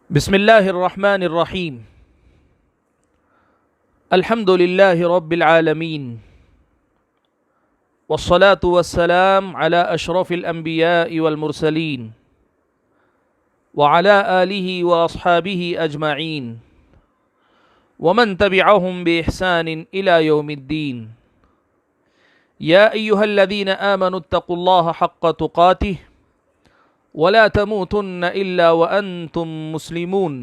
بسم الله الرحمن الرحيم. الحمد لله رب العالمين، والصلاة والسلام على أشرف الأنبياء والمرسلين وعلى آله وأصحابه أجمعين ومن تبعهم بإحسان إلى يوم الدين. يا أيها الذين آمنوا اتقوا الله حق تقاته ولا تموتن إلا وأنتم مسلمون.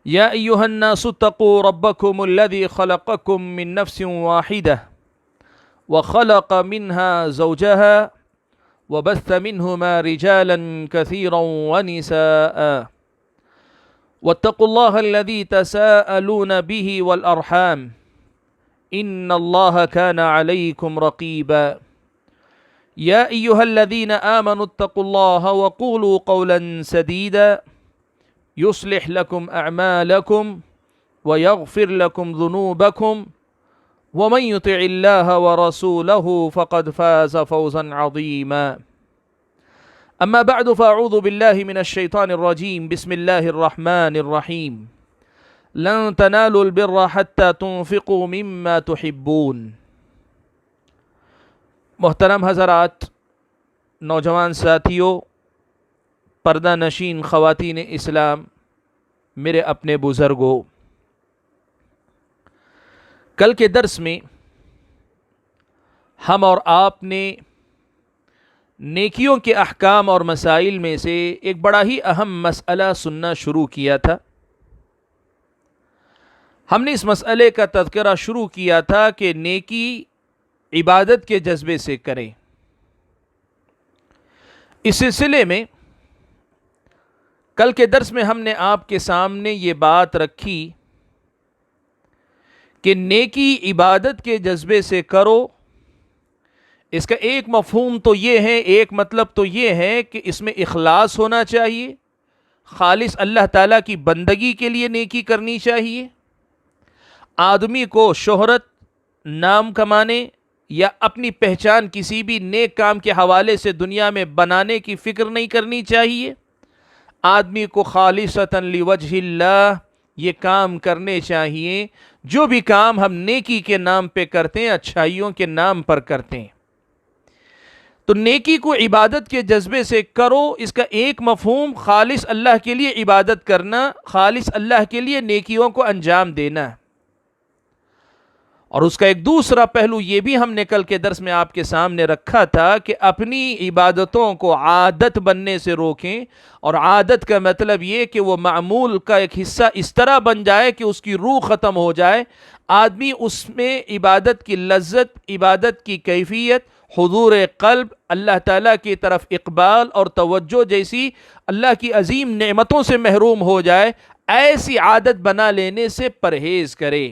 يا أيها الناس اتقوا ربكم الذي خلقكم من نفس واحدة وخلق منها زوجها وبث منهما رجالا كثيرا ونساء واتقوا الله الذي تساءلون به والأرحام إن الله كان عليكم رقيبا. يا أيها الذين آمنوا اتقوا الله وقولوا قولا سديدا يصلح لكم أعمالكم ويغفر لكم ذنوبكم ومن يطع الله ورسوله فقد فاز فوزا عظيما. أما بعد فأعوذ بالله من الشيطان الرجيم. بسم الله الرحمن الرحيم. لن تنالوا البر حتى تنفقوا مما تحبون. محترم حضرات، نوجوان ساتھیوں، پردہ نشین خواتین اسلام، میرے اپنے بزرگوں، کل کے درس میں ہم اور آپ نے نیکیوں کے احکام اور مسائل میں سے ایک بڑا ہی اہم مسئلہ سننا شروع کیا تھا. ہم نے اس مسئلے کا تذکرہ شروع کیا تھا کہ نیکی عبادت کے جذبے سے کریں. اس سلسلے میں کل کے درس میں ہم نے آپ کے سامنے یہ بات رکھی کہ نیکی عبادت کے جذبے سے کرو. اس کا ایک مفہوم تو یہ ہے، ایک مطلب تو یہ ہے کہ اس میں اخلاص ہونا چاہیے، خالص اللہ تعالیٰ کی بندگی کے لیے نیکی کرنی چاہیے. آدمی کو شہرت، نام کمانے یا اپنی پہچان کسی بھی نیک کام کے حوالے سے دنیا میں بنانے کی فکر نہیں کرنی چاہیے. آدمی کو خالصتاً لوجہ اللہ یہ کام کرنے چاہیے. جو بھی کام ہم نیکی کے نام پہ کرتے ہیں، اچھائیوں کے نام پر کرتے ہیں، تو نیکی کو عبادت کے جذبے سے کرو. اس کا ایک مفہوم خالص اللہ کے لیے عبادت کرنا، خالص اللہ کے لیے نیکیوں کو انجام دینا. اور اس کا ایک دوسرا پہلو یہ بھی ہم نے کل کے درس میں آپ کے سامنے رکھا تھا کہ اپنی عبادتوں کو عادت بننے سے روکیں. اور عادت کا مطلب یہ کہ وہ معمول کا ایک حصہ اس طرح بن جائے کہ اس کی روح ختم ہو جائے. آدمی اس میں عبادت کی لذت، عبادت کی کیفیت، حضور قلب، اللہ تعالیٰ کی طرف اقبال اور توجہ جیسی اللہ کی عظیم نعمتوں سے محروم ہو جائے. ایسی عادت بنا لینے سے پرہیز کرے.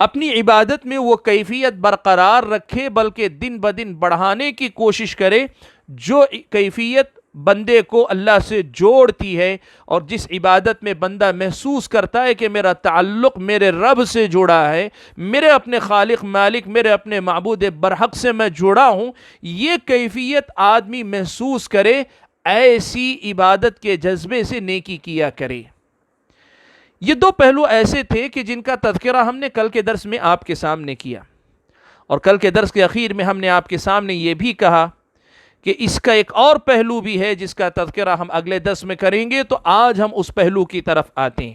اپنی عبادت میں وہ کیفیت برقرار رکھے، بلکہ دن بدن بڑھانے کی کوشش کرے جو کیفیت بندے کو اللہ سے جوڑتی ہے، اور جس عبادت میں بندہ محسوس کرتا ہے کہ میرا تعلق میرے رب سے جڑا ہے، میرے اپنے خالق مالک، میرے اپنے معبود برحق سے میں جڑا ہوں. یہ کیفیت آدمی محسوس کرے، ایسی عبادت کے جذبے سے نیکی کیا کرے. یہ دو پہلو ایسے تھے کہ جن کا تذکرہ ہم نے کل کے درس میں آپ کے سامنے کیا. اور کل کے درس کے اخیر میں ہم نے آپ کے سامنے یہ بھی کہا کہ اس کا ایک اور پہلو بھی ہے جس کا تذکرہ ہم اگلے درس میں کریں گے. تو آج ہم اس پہلو کی طرف آتے ہیں.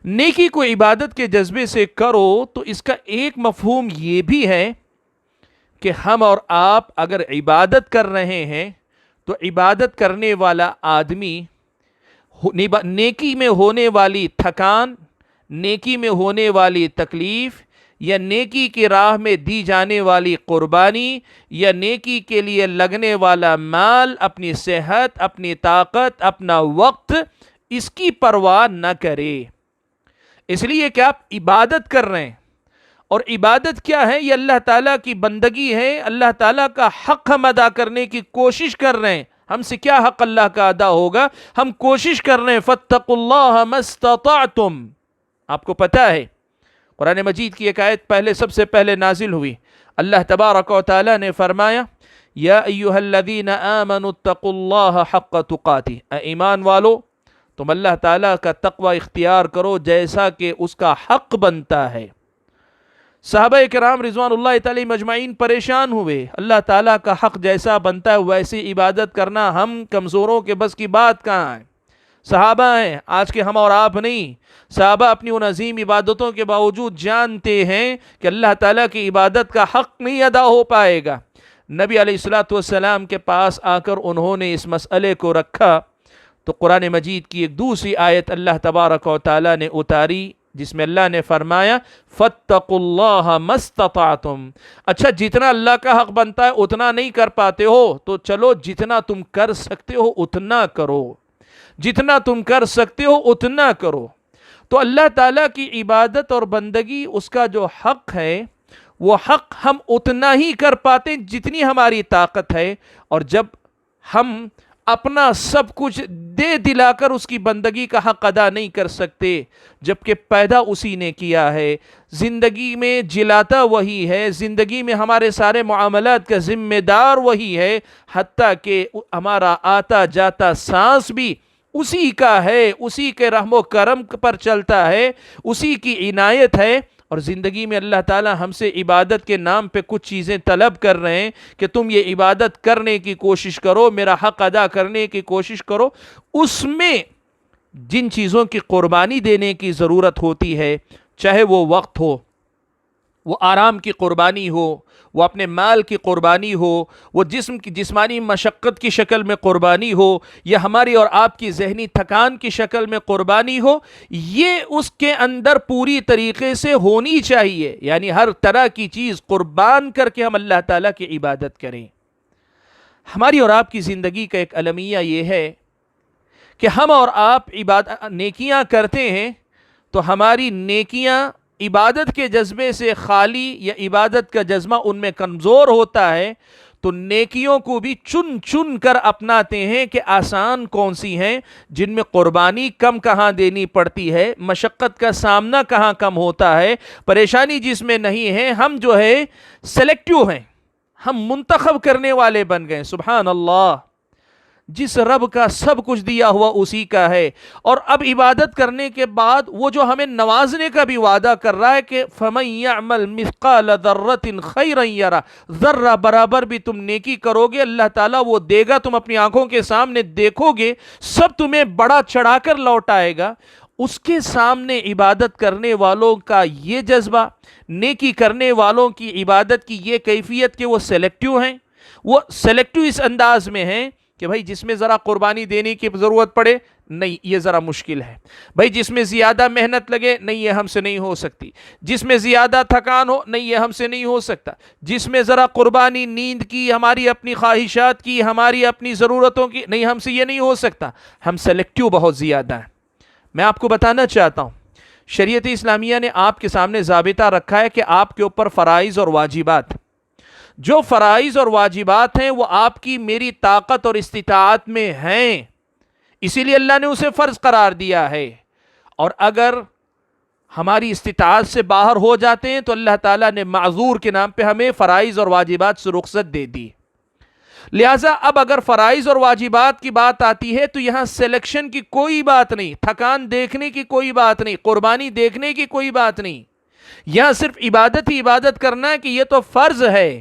نیکی کو عبادت کے جذبے سے کرو، تو اس کا ایک مفہوم یہ بھی ہے کہ ہم اور آپ اگر عبادت کر رہے ہیں تو عبادت کرنے والا آدمی نیکی میں ہونے والی تھکان، نیکی میں ہونے والی تکلیف، یا نیکی کی راہ میں دی جانے والی قربانی، یا نیکی کے لیے لگنے والا مال، اپنی صحت، اپنی طاقت، اپنا وقت، اس کی پرواہ نہ کرے. اس لیے کہ آپ عبادت کر رہے ہیں. اور عبادت کیا ہے؟ یہ اللہ تعالیٰ کی بندگی ہے. اللہ تعالیٰ کا حق ہم ادا کرنے کی کوشش کر رہے ہیں. ہم سے کیا حق اللہ کا ادا ہوگا؟ ہم کوشش کر رہے ہیں. فَاتَّقُوا اللَّهَ مَا اسْتَطَعْتُمْ. آپ کو پتہ ہے قرآن مجید کی ایک آیت سب سے پہلے نازل ہوئی. اللہ تبارک و تعالیٰ نے فرمایا یا ایھا الذین آمنوا اتقوا اللہ حق تقاتہ، اے ایمان والو تم اللہ تعالیٰ کا تقوی اختیار کرو جیسا کہ اس کا حق بنتا ہے۔ صحابہ کرام رضوان اللہ تعالی مجمعین پریشان ہوئے، اللہ تعالیٰ کا حق جیسا بنتا ہے ویسی عبادت کرنا ہم کمزوروں کے بس کی بات کہاں ہے؟ صحابہ ہیں، آج کے ہم اور آپ نہیں۔ صحابہ اپنی ان عظیم عبادتوں کے باوجود جانتے ہیں کہ اللہ تعالیٰ کی عبادت کا حق نہیں ادا ہو پائے گا۔ نبی علیہ الصلوۃ والسلام کے پاس آ کر انہوں نے اس مسئلے کو رکھا تو قرآن مجید کی ایک دوسری آیت اللہ تبارک و تعالیٰ نے اتاری جس میں اللہ نے فرمایا فَاتَّقُوا اللَّهَ مَا اسْتَطَعْتُمْ۔ اچھا جتنا اللہ کا حق بنتا ہے اتنا نہیں کر پاتے ہو تو چلو جتنا تم کر سکتے ہو اتنا کرو، جتنا تم کر سکتے ہو اتنا کرو۔ تو اللہ تعالیٰ کی عبادت اور بندگی اس کا جو حق ہے وہ حق ہم اتنا ہی کر پاتے جتنی ہماری طاقت ہے، اور جب ہم اپنا سب کچھ دے دلا کر اس کی بندگی کا حق ادا نہیں کر سکتے، جبکہ پیدا اسی نے کیا ہے، زندگی میں جلاتا وہی ہے، زندگی میں ہمارے سارے معاملات کا ذمہ دار وہی ہے، حتیٰ کہ ہمارا آتا جاتا سانس بھی اسی کا ہے، اسی کے رحم و کرم پر چلتا ہے، اسی کی عنایت ہے۔ اور زندگی میں اللہ تعالیٰ ہم سے عبادت کے نام پہ کچھ چیزیں طلب کر رہے ہیں کہ تم یہ عبادت کرنے کی کوشش کرو، میرا حق ادا کرنے کی کوشش کرو۔ اس میں جن چیزوں کی قربانی دینے کی ضرورت ہوتی ہے، چاہے وہ وقت ہو، وہ آرام کی قربانی ہو، وہ اپنے مال کی قربانی ہو، وہ جسم کی جسمانی مشقت کی شکل میں قربانی ہو، یا ہماری اور آپ کی ذہنی تھکان کی شکل میں قربانی ہو، یہ اس کے اندر پوری طریقے سے ہونی چاہیے، یعنی ہر طرح کی چیز قربان کر کے ہم اللہ تعالیٰ کی عبادت کریں۔ ہماری اور آپ کی زندگی کا ایک المیہ یہ ہے کہ ہم اور آپ نیکیاں کرتے ہیں تو ہماری نیکیاں عبادت کے جذبے سے خالی یا عبادت کا جذبہ ان میں کمزور ہوتا ہے، تو نیکیوں کو بھی چن چن کر اپناتے ہیں کہ آسان کون سی ہیں، جن میں قربانی کم کہاں دینی پڑتی ہے، مشقت کا سامنا کہاں کم ہوتا ہے، پریشانی جس میں نہیں ہے۔ ہم جو ہے سلیکٹیو ہیں، ہم منتخب کرنے والے بن گئے۔ سبحان اللہ، جس رب کا سب کچھ دیا ہوا اسی کا ہے، اور اب عبادت کرنے کے بعد وہ جو ہمیں نوازنے کا بھی وعدہ کر رہا ہے کہ فَمَن يَعْمَلْ مِثْقَالَ ذَرَّةٍ خَيْرًا يَرَهُ، ذرہ برابر بھی تم نیکی کرو گے اللہ تعالیٰ وہ دے گا، تم اپنی آنکھوں کے سامنے دیکھو گے، سب تمہیں بڑا چڑھا کر لوٹائے گا۔ اس کے سامنے عبادت کرنے والوں کا یہ جذبہ، نیکی کرنے والوں کی عبادت کی یہ کیفیت کہ وہ سلیکٹیو ہیں، وہ سلیکٹیو اس انداز میں ہیں کہ بھائی جس میں ذرا قربانی دینے کی ضرورت پڑے، نہیں یہ ذرا مشکل ہے، بھائی جس میں زیادہ محنت لگے، نہیں یہ ہم سے نہیں ہو سکتی، جس میں زیادہ تھکان ہو، نہیں یہ ہم سے نہیں ہو سکتا، جس میں ذرا قربانی نیند کی، ہماری اپنی خواہشات کی، ہماری اپنی ضرورتوں کی، نہیں ہم سے یہ نہیں ہو سکتا۔ ہم سلیکٹیو بہت زیادہ ہیں۔ میں آپ کو بتانا چاہتا ہوں، شریعت اسلامیہ نے آپ کے سامنے ضابطہ رکھا ہے کہ آپ کے اوپر فرائض اور واجبات، جو فرائض اور واجبات ہیں وہ آپ کی میری طاقت اور استطاعت میں ہیں، اسی لیے اللہ نے اسے فرض قرار دیا ہے، اور اگر ہماری استطاعت سے باہر ہو جاتے ہیں تو اللہ تعالیٰ نے معذور کے نام پہ ہمیں فرائض اور واجبات سے رخصت دے دی۔ لہٰذا اب اگر فرائض اور واجبات کی بات آتی ہے تو یہاں سلیکشن کی کوئی بات نہیں، تھکان دیکھنے کی کوئی بات نہیں، قربانی دیکھنے کی کوئی بات نہیں، یہاں صرف عبادت ہی عبادت کرنا ہے کہ یہ تو فرض ہے۔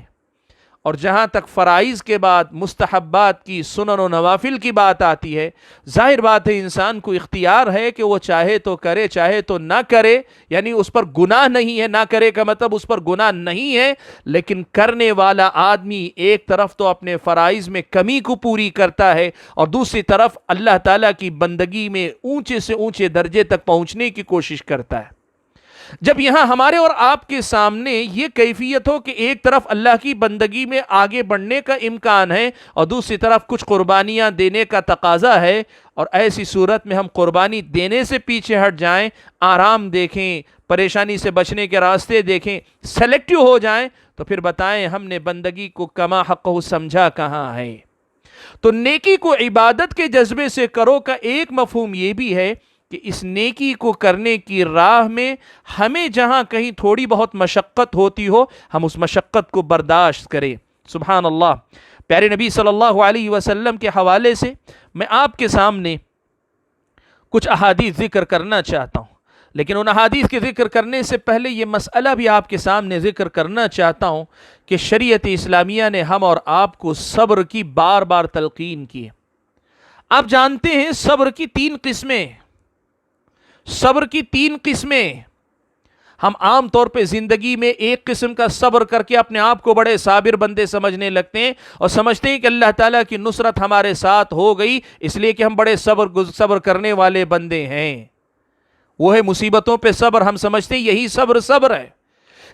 اور جہاں تک فرائض کے بعد مستحبات کی، سنن و نوافل کی بات آتی ہے، ظاہر بات ہے انسان کو اختیار ہے کہ وہ چاہے تو کرے چاہے تو نہ کرے، یعنی اس پر گناہ نہیں ہے، نہ کرے کا مطلب اس پر گناہ نہیں ہے، لیکن کرنے والا آدمی ایک طرف تو اپنے فرائض میں کمی کو پوری کرتا ہے اور دوسری طرف اللہ تعالیٰ کی بندگی میں اونچے سے اونچے درجے تک پہنچنے کی کوشش کرتا ہے۔ جب یہاں ہمارے اور آپ کے سامنے یہ کیفیت ہو کہ ایک طرف اللہ کی بندگی میں آگے بڑھنے کا امکان ہے اور دوسری طرف کچھ قربانیاں دینے کا تقاضا ہے، اور ایسی صورت میں ہم قربانی دینے سے پیچھے ہٹ جائیں، آرام دیکھیں، پریشانی سے بچنے کے راستے دیکھیں، سلیکٹیو ہو جائیں، تو پھر بتائیں ہم نے بندگی کو کما حقہ سمجھا کہاں ہے۔ تو نیکی کو عبادت کے جذبے سے کرو کا ایک مفہوم یہ بھی ہے کہ اس نیکی کو کرنے کی راہ میں ہمیں جہاں کہیں تھوڑی بہت مشقت ہوتی ہو، ہم اس مشقت کو برداشت کریں۔ سبحان اللہ، پیارے نبی صلی اللہ علیہ وسلم کے حوالے سے میں آپ کے سامنے کچھ احادیث ذکر کرنا چاہتا ہوں، لیکن ان احادیث کے ذکر کرنے سے پہلے یہ مسئلہ بھی آپ کے سامنے ذکر کرنا چاہتا ہوں کہ شریعت اسلامیہ نے ہم اور آپ کو صبر کی بار بار تلقین کی ہے۔ آپ جانتے ہیں صبر کی تین قسمیں، صبر کی تین قسمیں۔ ہم عام طور پہ زندگی میں ایک قسم کا صبر کر کے اپنے آپ کو بڑے صابر بندے سمجھنے لگتے ہیں اور سمجھتے ہیں کہ اللہ تعالیٰ کی نصرت ہمارے ساتھ ہو گئی اس لیے کہ ہم بڑے صبر کرنے والے بندے ہیں۔ وہ ہے مصیبتوں پہ صبر، ہم سمجھتے ہیں یہی صبر ہے،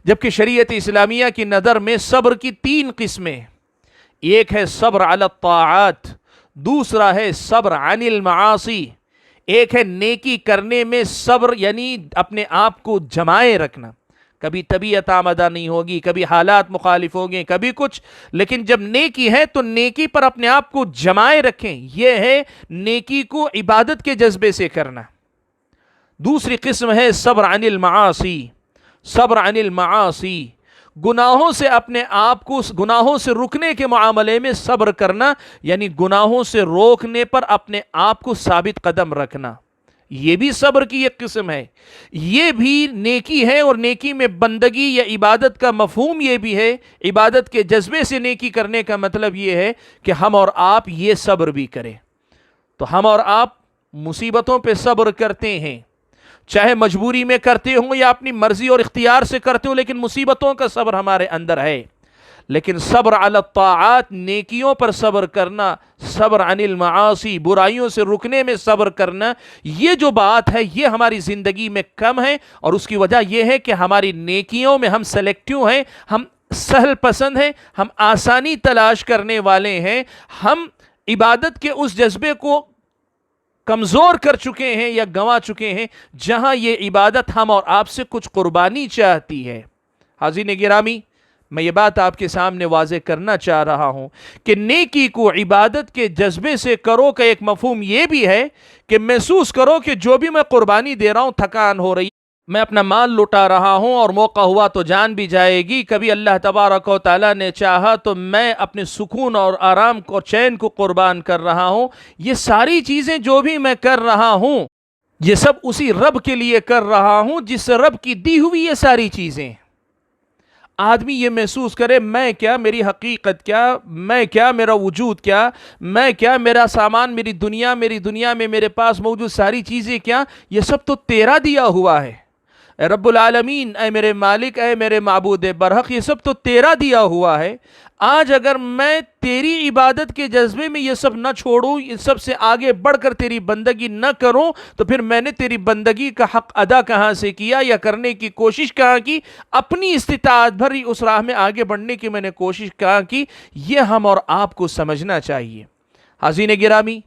جبکہ شریعت اسلامیہ کی نظر میں صبر کی تین قسمیں، ایک ہے صبر علی الطاعات، دوسرا ہے صبر عن المعاصی، ایک ہے نیکی کرنے میں صبر یعنی اپنے آپ کو جمائے رکھنا، کبھی طبیعت آمدہ نہیں ہوگی، کبھی حالات مخالف ہوں گے، کبھی کچھ، لیکن جب نیکی ہے تو نیکی پر اپنے آپ کو جمائے رکھیں، یہ ہے نیکی کو عبادت کے جذبے سے کرنا۔ دوسری قسم ہے صبر عن المعاصی، صبر عن المعاصی، گناہوں سے اپنے آپ کو گناہوں سے رکنے کے معاملے میں صبر کرنا، یعنی گناہوں سے روکنے پر اپنے آپ کو ثابت قدم رکھنا، یہ بھی صبر کی ایک قسم ہے، یہ بھی نیکی ہے، اور نیکی میں بندگی یا عبادت کا مفہوم یہ بھی ہے، عبادت کے جذبے سے نیکی کرنے کا مطلب یہ ہے کہ ہم اور آپ یہ صبر بھی کریں۔ تو ہم اور آپ مصیبتوں پہ صبر کرتے ہیں، چاہے مجبوری میں کرتے ہوں یا اپنی مرضی اور اختیار سے کرتے ہوں، لیکن مصیبتوں کا صبر ہمارے اندر ہے۔ لیکن صبر علی الطاعات، نیکیوں پر صبر کرنا، صبر عن المعاصی، برائیوں سے رکنے میں صبر کرنا، یہ جو بات ہے یہ ہماری زندگی میں کم ہے، اور اس کی وجہ یہ ہے کہ ہماری نیکیوں میں ہم سلیکٹیو ہیں، ہم سہل پسند ہیں، ہم آسانی تلاش کرنے والے ہیں، ہم عبادت کے اس جذبے کو کمزور کر چکے ہیں یا گنوا چکے ہیں جہاں یہ عبادت ہم اور آپ سے کچھ قربانی چاہتی ہے۔ حاضرین گرامی، میں یہ بات آپ کے سامنے واضح کرنا چاہ رہا ہوں کہ نیکی کو عبادت کے جذبے سے کرو کا ایک مفہوم یہ بھی ہے کہ محسوس کرو کہ جو بھی میں قربانی دے رہا ہوں، تھکان ہو رہی، میں اپنا مال لٹا رہا ہوں اور موقع ہوا تو جان بھی جائے گی، کبھی اللہ تبارک و تعالیٰ نے چاہا تو میں اپنے سکون اور آرام اور چین کو قربان کر رہا ہوں، یہ ساری چیزیں جو بھی میں کر رہا ہوں یہ سب اسی رب کے لیے کر رہا ہوں جس رب کی دی ہوئی یہ ساری چیزیں۔ آدمی یہ محسوس کرے میں کیا، میری حقیقت کیا، میں کیا، میرا وجود کیا، میں کیا، میرا سامان، میری دنیا میں میرے پاس موجود ساری چیزیں کیا، یہ سب تو تیرا دیا ہوا ہے، اے رب العالمین، اے میرے مالک، اے میرے معبود برحق، یہ سب تو تیرا دیا ہوا ہے۔ آج اگر میں تیری عبادت کے جذبے میں یہ سب نہ چھوڑوں، ان سب سے آگے بڑھ کر تیری بندگی نہ کروں، تو پھر میں نے تیری بندگی کا حق ادا کہاں سے کیا یا کرنے کی کوشش کہاں کی، اپنی استطاعت بھری اس راہ میں آگے بڑھنے کی میں نے کوشش کہاں کی، یہ ہم اور آپ کو سمجھنا چاہیے۔ حاضرین گرامی،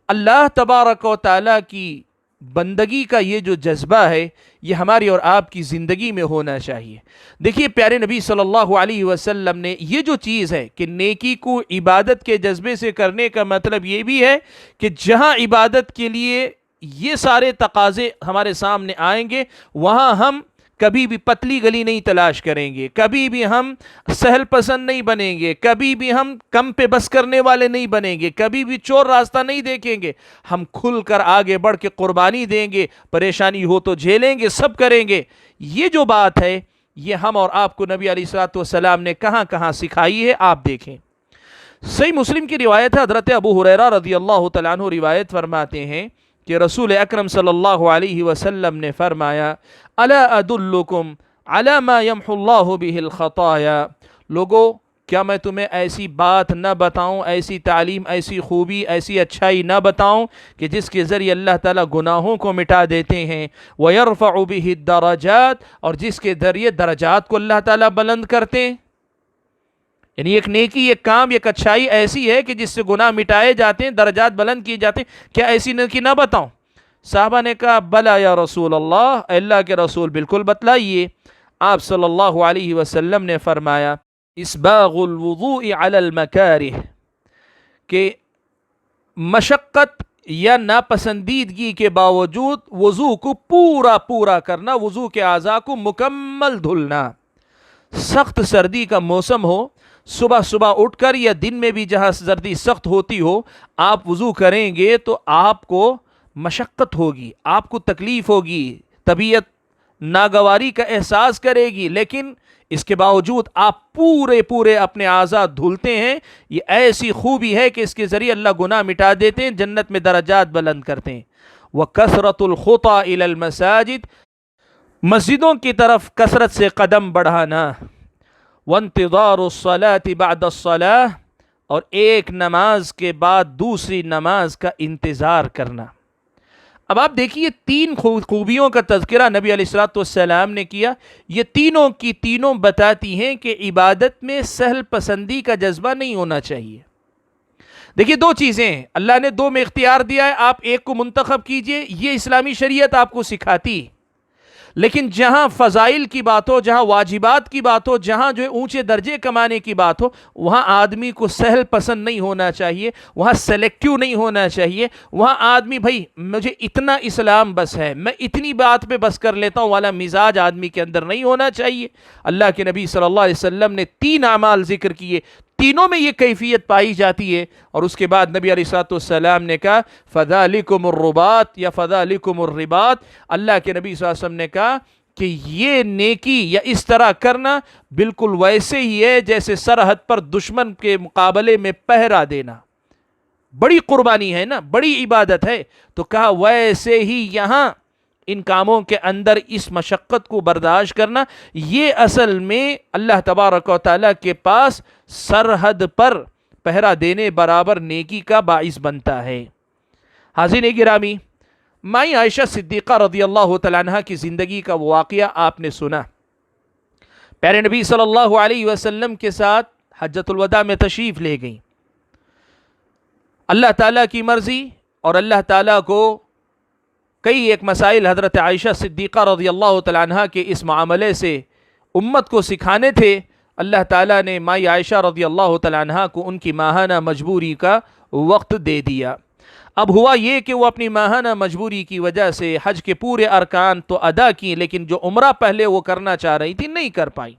اللہ تبارک و تعالیٰ کی بندگی کا یہ جو جذبہ ہے یہ ہماری اور آپ کی زندگی میں ہونا چاہیے۔ دیکھیے پیارے نبی صلی اللہ علیہ وسلم نے یہ جو چیز ہے کہ نیکی کو عبادت کے جذبے سے کرنے کا مطلب یہ بھی ہے کہ جہاں عبادت کے لیے یہ سارے تقاضے ہمارے سامنے آئیں گے وہاں ہم کبھی بھی پتلی گلی نہیں تلاش کریں گے، کبھی بھی ہم سہل پسند نہیں بنیں گے، کبھی بھی ہم کم پہ بس کرنے والے نہیں بنیں گے، کبھی بھی چور راستہ نہیں دیکھیں گے، ہم کھل کر آگے بڑھ کے قربانی دیں گے، پریشانی ہو تو جھیلیں گے، سب کریں گے۔ یہ جو بات ہے یہ ہم اور آپ کو نبی علیہ الصلوۃ والسلام نے کہاں کہاں سکھائی ہے، آپ دیکھیں۔ صحیح مسلم کی روایت ہے، حضرت ابو ہریرہ رضی اللہ تعالیٰ عنہ روایت فرماتے ہیں کہ رسول اکرم صلی اللہ علیہ وسلم نے فرمایا، الا ادلکم علی ما یمحو اللہ بہ الخطایا، لوگو کیا میں تمہیں ایسی بات نہ بتاؤں، ایسی تعلیم، ایسی خوبی، ایسی اچھائی نہ بتاؤں کہ جس کے ذریعے اللہ تعالیٰ گناہوں کو مٹا دیتے ہیں، وَيَرْفَعُ بِهِ الدَّرَجَاتِ، اور جس کے ذریعے درجات کو اللہ تعالیٰ بلند کرتے ہیں۔ یعنی ایک نیکی، ایک کام، ایک اچھائی ایسی ہے کہ جس سے گناہ مٹائے جاتے ہیں، درجات بلند کیے جاتے ہیں، کیا ایسی نیکی نہ بتاؤں؟ صحابہ نے کہا بلا یا رسول اللہ، اللہ کے رسول بالکل بتلائیے۔ آپ صلی اللہ علیہ وسلم نے فرمایا اسباغ الوضوء علی المکارہ، کہ مشقت یا ناپسندیدگی کے باوجود وضو کو پورا کرنا، وضو کے اعضاء کو مکمل دھلنا۔ سخت سردی کا موسم ہو، صبح صبح اٹھ کر یا دن میں بھی جہاں سردی سخت ہوتی ہو آپ وضو کریں گے تو آپ کو مشقت ہوگی، آپ کو تکلیف ہوگی، طبیعت ناگواری کا احساس کرے گی، لیکن اس کے باوجود آپ پورے اپنے اعضاء دھلتے ہیں۔ یہ ایسی خوبی ہے کہ اس کے ذریعے اللہ گناہ مٹا دیتے ہیں، جنت میں درجات بلند کرتے ہیں۔ وَكَثْرَةُ الْخُطَىٰ إِلَى الْمَسَاجِدِ، مسجدوں کی طرف کثرت سے قدم بڑھانا۔ وَانْتِظَارُ الصَّلَاةِ بَعْدَ الصَّلَاةِ، اور ایک نماز کے بعد دوسری نماز کا انتظار کرنا۔ اب آپ دیکھیے تین خوبیوں کا تذکرہ نبی علیہ الصلوۃ والسلام نے کیا، یہ تینوں کی تینوں بتاتی ہیں کہ عبادت میں سہل پسندی کا جذبہ نہیں ہونا چاہیے۔ دیکھیے دو چیزیں ہیں، اللہ نے دو میں اختیار دیا ہے، آپ ایک کو منتخب کیجئے، یہ اسلامی شریعت آپ کو سکھاتی۔ لیکن جہاں فضائل کی بات ہو، جہاں واجبات کی بات ہو، جہاں جو اونچے درجے کمانے کی بات ہو، وہاں آدمی کو سہل پسند نہیں ہونا چاہیے، وہاں سلیکٹیو نہیں ہونا چاہیے، وہاں آدمی بھائی مجھے اتنا اسلام بس ہے، میں اتنی بات پہ بس کر لیتا ہوں والا مزاج آدمی کے اندر نہیں ہونا چاہیے۔ اللہ کے نبی صلی اللہ علیہ وسلم نے 3 اعمال ذکر کیے، تینوں میں یہ کیفیت پائی جاتی ہے، اور اس کے بعد نبی علیہ الصلوۃ والسلام نے کہا فَذَلِكُمُ الرُّبَاطُ یا فَذَلِكُمُ الرِّبَاطُ، اللہ کے نبی صلی اللہ علیہ وسلم نے کہا کہ یہ نیکی یا اس طرح کرنا بالکل ویسے ہی ہے جیسے سرحد پر دشمن کے مقابلے میں پہرا دینا، بڑی قربانی ہے نا، بڑی عبادت ہے۔ تو کہا ویسے ہی یہاں ان کاموں کے اندر اس مشقت کو برداشت کرنا، یہ اصل میں اللہ تبارک و تعالیٰ کے پاس سرحد پر پہرا دینے برابر نیکی کا باعث بنتا ہے۔ حاضرین گرامی، مائی عائشہ صدیقہ رضی اللہ تعالیٰ عنہ کی زندگی کا واقعہ آپ نے سنا۔ پیارے نبی صلی اللہ علیہ وسلم کے ساتھ حجۃ الوداع میں تشریف لے گئیں۔ اللہ تعالیٰ کی مرضی اور اللہ تعالیٰ کو کئی ایک مسائل حضرت عائشہ صدیقہ رضی اللہ تعالیٰ عنہ کے اس معاملے سے امت کو سکھانے تھے۔ اللہ تعالیٰ نے مائی عائشہ رضی اللہ تعالیٰ عنہ کو ان کی ماہانہ مجبوری کا وقت دے دیا۔ اب ہوا یہ کہ وہ اپنی ماہانہ مجبوری کی وجہ سے حج کے پورے ارکان تو ادا کیے، لیکن جو عمرہ پہلے وہ کرنا چاہ رہی تھی نہیں کر پائی۔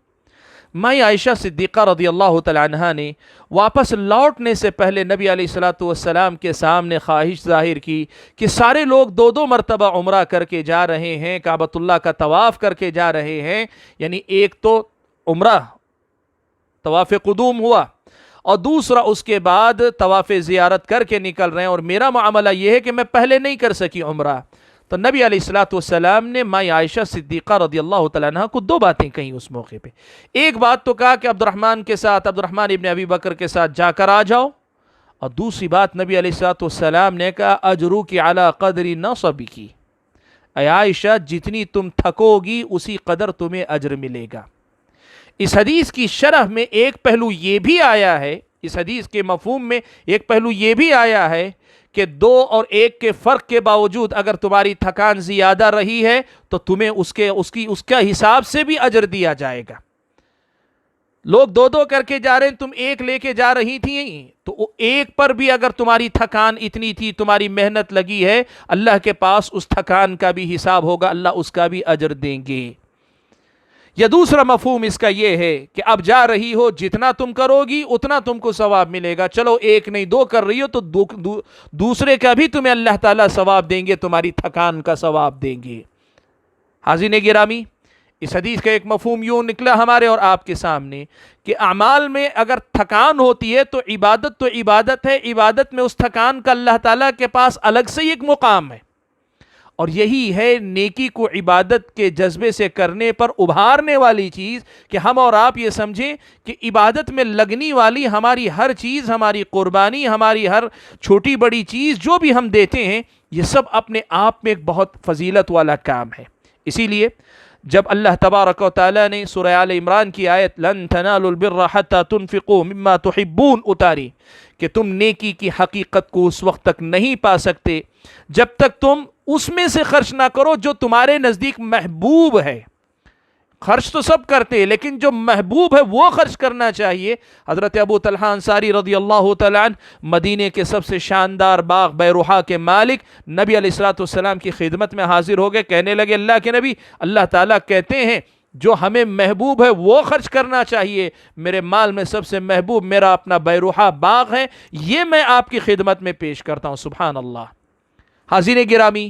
مائی عائشہ صدیقہ رضی اللہ تعالیٰ عنہ نے واپس لوٹنے سے پہلے نبی علیہ الصلوۃ والسلام کے سامنے خواہش ظاہر کی کہ سارے لوگ 2 مرتبہ عمرہ کر کے جا رہے ہیں، کعبۃ اللہ کا طواف کر کے جا رہے ہیں، یعنی ایک تو عمرہ طواف قدوم ہوا اور دوسرا اس کے بعد طواف زیارت کر کے نکل رہے ہیں، اور میرا معاملہ یہ ہے کہ میں پہلے نہیں کر سکی عمرہ۔ تو نبی علیہ الصلوۃ والسلام نے مائی عائشہ صدیقہ رضی اللہ تعالیٰ عنہ کو 2 باتیں کہیں اس موقع پہ۔ ایک بات تو کہا کہ عبد الرحمن ابن ابی بکر کے ساتھ جا کر آ جاؤ، اور دوسری بات نبی علیہ الصلوۃ والسلام نے کہا اجروکی علی قدر نصبکی، اے عائشہ جتنی تم تھکو گی اسی قدر تمہیں اجر ملے گا۔ اس حدیث کی شرح میں ایک پہلو یہ بھی آیا ہے، اس حدیث کے مفہوم میں ایک پہلو یہ بھی آیا ہے کہ 2 اور 1 کے فرق کے باوجود اگر تمہاری تھکان زیادہ رہی ہے تو تمہیں اس کا حساب سے بھی اجر دیا جائے گا۔ لوگ 2 کر کے جا رہے ہیں، تم 1 لے کے جا رہی تھی، تو 1 پر بھی اگر تمہاری تھکان اتنی تھی، تمہاری محنت لگی ہے، اللہ کے پاس اس تھکان کا بھی حساب ہوگا، اللہ اس کا بھی اجر دیں گے۔ یا دوسرا مفہوم اس کا یہ ہے کہ اب جا رہی ہو، جتنا تم کرو گی اتنا تم کو ثواب ملے گا، چلو 1 نہیں 2 کر رہی ہو تو دوسرے کا بھی تمہیں اللہ تعالیٰ ثواب دیں گے، تمہاری تھکان کا ثواب دیں گے۔ حاضرین گرامی، اس حدیث کا ایک مفہوم یوں نکلا ہمارے اور آپ کے سامنے کہ اعمال میں اگر تھکان ہوتی ہے تو عبادت ہے، عبادت میں اس تھکان کا اللہ تعالیٰ کے پاس الگ سے ایک مقام ہے، اور یہی ہے نیکی کو عبادت کے جذبے سے کرنے پر ابھارنے والی چیز کہ ہم اور آپ یہ سمجھیں کہ عبادت میں لگنے والی ہماری ہر چیز، ہماری قربانی، ہماری ہر چھوٹی بڑی چیز جو بھی ہم دیتے ہیں، یہ سب اپنے آپ میں ایک بہت فضیلت والا کام ہے۔ اسی لیے جب اللہ تبارک و تعالیٰ نے سورہ آل عمران کی آیت لن تنالوا البر حتى تنفقوا مما تحبون اتاری کہ تم نیکی کی حقیقت کو اس وقت تک نہیں پا سکتے جب تک تم اس میں سے خرچ نہ کرو جو تمہارے نزدیک محبوب ہے۔ خرچ تو سب کرتے ہیں لیکن جو محبوب ہے وہ خرچ کرنا چاہیے۔ حضرت ابو طلحہ انصاری رضی اللہ تعالیٰ عنہ مدینے کے سب سے شاندار باغ بیروحا کے مالک نبی علیہ الصلوۃ والسلام کی خدمت میں حاضر ہو گئے، کہنے لگے اللہ کے نبی، اللہ تعالیٰ کہتے ہیں جو ہمیں محبوب ہے وہ خرچ کرنا چاہیے. میرے مال میں سب سے محبوب میرا اپنا بیروحہ باغ ہے، یہ میں آپ کی خدمت میں پیش کرتا ہوں. سبحان اللہ. حاضرین گرامی،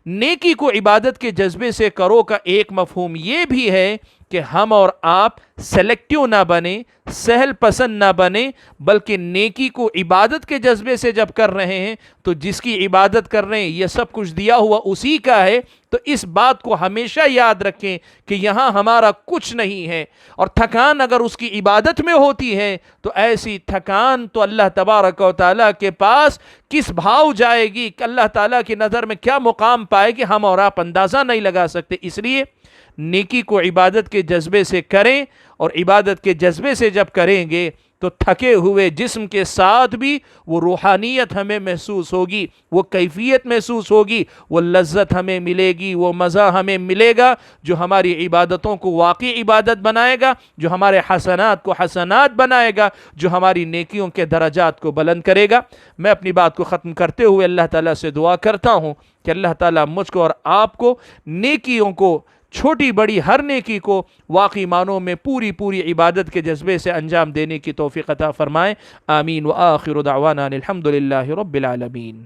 نیکی کو عبادت کے جذبے سے کرو کا ایک مفہوم یہ بھی ہے کہ ہم اور آپ سلیکٹیو نہ بنیں، سہل پسند نہ بنیں، بلکہ نیکی کو عبادت کے جذبے سے جب کر رہے ہیں تو جس کی عبادت کر رہے ہیں یہ سب کچھ دیا ہوا اسی کا ہے. تو اس بات کو ہمیشہ یاد رکھیں کہ یہاں ہمارا کچھ نہیں ہے، اور تھکان اگر اس کی عبادت میں ہوتی ہے تو ایسی تھکان تو اللہ تبارک و تعالیٰ کے پاس کس بھاؤ جائے گی، کہ اللہ تعالیٰ کی نظر میں کیا مقام پائے کہ ہم اور آپ اندازہ نہیں لگا سکتے. اس لیے نیکی کو عبادت کے جذبے سے کریں، اور عبادت کے جذبے سے جب کریں گے تو تھکے ہوئے جسم کے ساتھ بھی وہ روحانیت ہمیں محسوس ہوگی، وہ کیفیت محسوس ہوگی، وہ لذت ہمیں ملے گی، وہ مزہ ہمیں ملے گا جو ہماری عبادتوں کو واقعی عبادت بنائے گا، جو ہمارے حسنات کو حسنات بنائے گا، جو ہماری نیکیوں کے درجات کو بلند کرے گا. میں اپنی بات کو ختم کرتے ہوئے اللہ تعالیٰ سے دعا کرتا ہوں کہ اللہ تعالیٰ مجھ کو اور آپ کو نیکیوں کو، چھوٹی بڑی ہر نیکی کو واقعی معنوں میں پوری عبادت کے جذبے سے انجام دینے کی توفیق عطا فرمائے. آمین. وآخر دعوانا الحمد للہ رب العالمین.